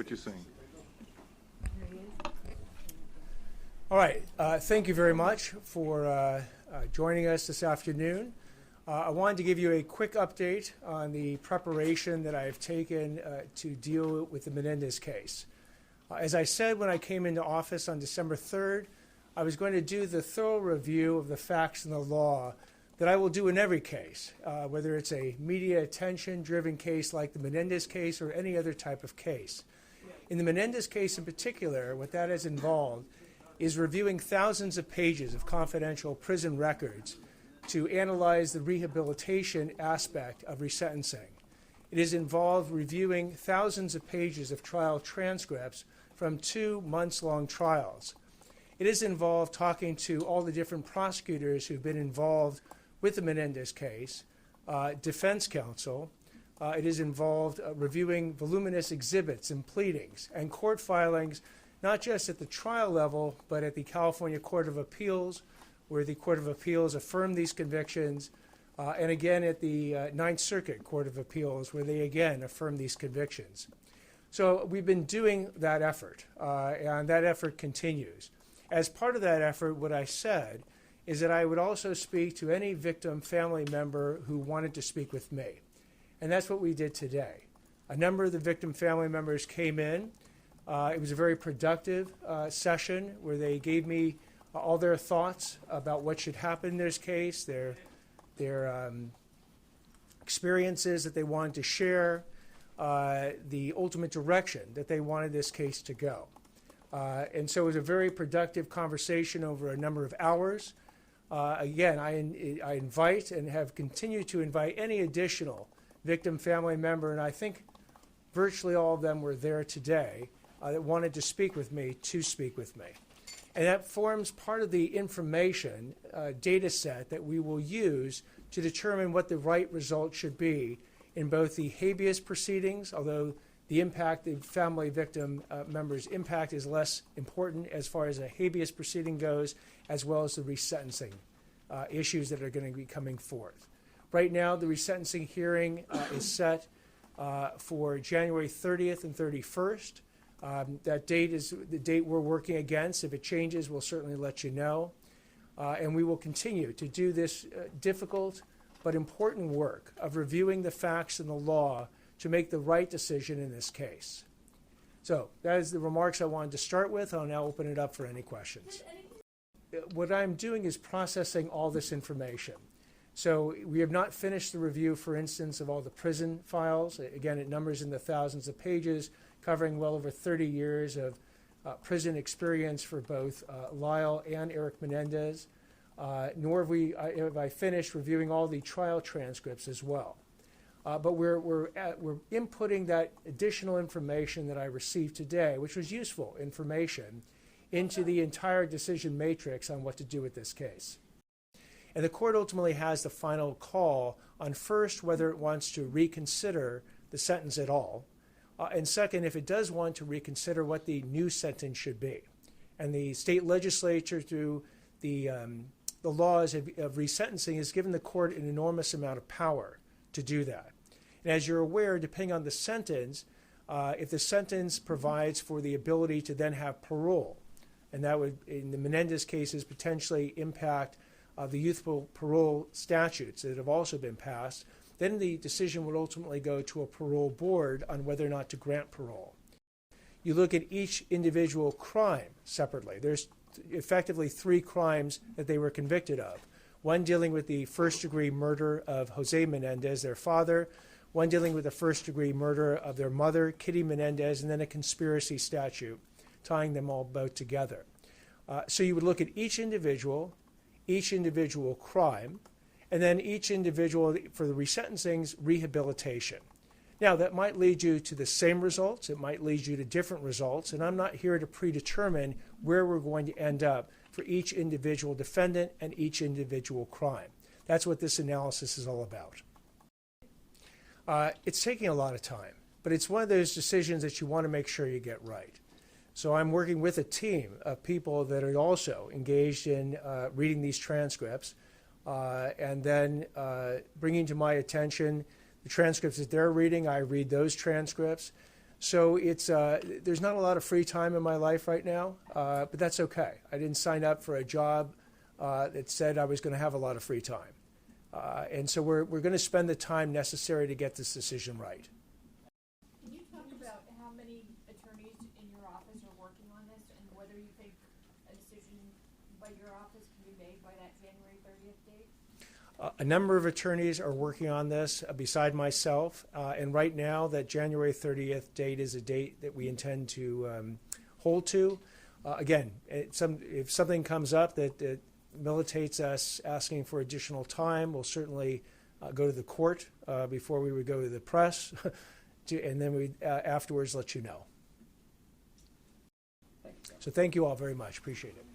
what you're saying. All right. Thank you very much for joining us this afternoon. I wanted to give you a quick update on the preparation that I've taken to deal with the Menendez case. As I said when I came into office on December 3rd, I was going to do the thorough review of the facts and the law that I will do in every case, whether it's a media attention-driven case like the Menendez case or any other type of case. In the Menendez case in particular, what that has involved is reviewing thousands of pages of confidential prison records to analyze the rehabilitation aspect of resentencing. It has involved reviewing thousands of pages of trial transcripts from 2 months-long trials. It has involved talking to all the different prosecutors who've been involved with the Menendez case, defense counsel. It has involved reviewing voluminous exhibits and pleadings and court filings, not just at the trial level, but at the California Court of Appeals, where the Court of Appeals affirmed these convictions, and again at the Ninth Circuit Court of Appeals, where they again affirmed these convictions. So we've been doing that effort, and that effort continues. As part of that effort, what I said is that I would also speak to any victim family member who wanted to speak with me. And that's what we did today. A number of the victim family members came in. It was a very productive session where they gave me all their thoughts about what should happen in this case, their experiences that they wanted to share, the ultimate direction that they wanted this case to go. And so it was a very productive conversation over a number of hours. Again, I invite and have continued to invite any additional victim family member, and I think virtually all of them were there today, that wanted to speak with me to speak with me. And that forms part of the information data set that we will use to determine what the right result should be in both the habeas proceedings, although the impact, the family victim members' impact is less important as far as a habeas proceeding goes, as well as the resentencing issues that are going to be coming forth. Right now, the resentencing hearing is set for January 30th and 31st. That date is the date we're working against. If it changes, we'll certainly let you know. And we will continue to do this difficult but important work of reviewing the facts and the law to make the right decision in this case. So that is the remarks I wanted to start with. I'll now open it up for any questions. What I'm doing is processing all this information. So we have not finished the review, for instance, of all the prison files. Again, it numbers in the thousands of pages, covering well over 30 years of prison experience for both Lyle and Eric Menendez. Nor have I finished reviewing all the trial transcripts as well. But we're inputting that additional information that I received today, which was useful information, into the entire decision matrix on what to do with this case. And the court ultimately has the final call on first whether it wants to reconsider the sentence at all, and second, if it does want to reconsider what the new sentence should be. And the state legislature, through the laws of resentencing, has given the court an enormous amount of power to do that. And as you're aware, depending on the sentence, if the sentence provides for the ability to then have parole, and that would, in the Menendez cases, potentially impact the youthful parole statutes that have also been passed, then the decision would ultimately go to a parole board on whether or not to grant parole. You look at each individual crime separately. There's effectively 3 crimes that they were convicted of. One dealing with the first-degree murder of Jose Menendez, their father, one dealing with the first-degree murder of their mother, Kitty Menendez, and then a conspiracy statute tying them all both together. So you would look at each individual crime, and then each individual for the resentencing's rehabilitation. Now, that might lead you to the same results. It might lead you to different results, and I'm not here to predetermine where we're going to end up for each individual defendant and each individual crime. That's what this analysis is all about. It's taking a lot of time, but it's one of those decisions that you want to make sure you get right. So I'm working with a team of people that are also engaged in reading these transcripts and then bringing to my attention the transcripts that they're reading. I read those transcripts. So it's there's not a lot of free time in my life right now, but that's okay. I didn't sign up for a job that said I was going to have a lot of free time. And so we're going to spend the time necessary to get this decision right. Can you talk about how many attorneys in your office are working on this and whether you think a decision by your office can be made by that January 30th date? A number of attorneys are working on this beside myself, and right now that January 30th date is a date that we intend to hold to. Again, if something comes up that militates us asking for additional time, we'll certainly go to the court before we would go to the press, and then we afterwards let you know. So thank you all very much. Appreciate it.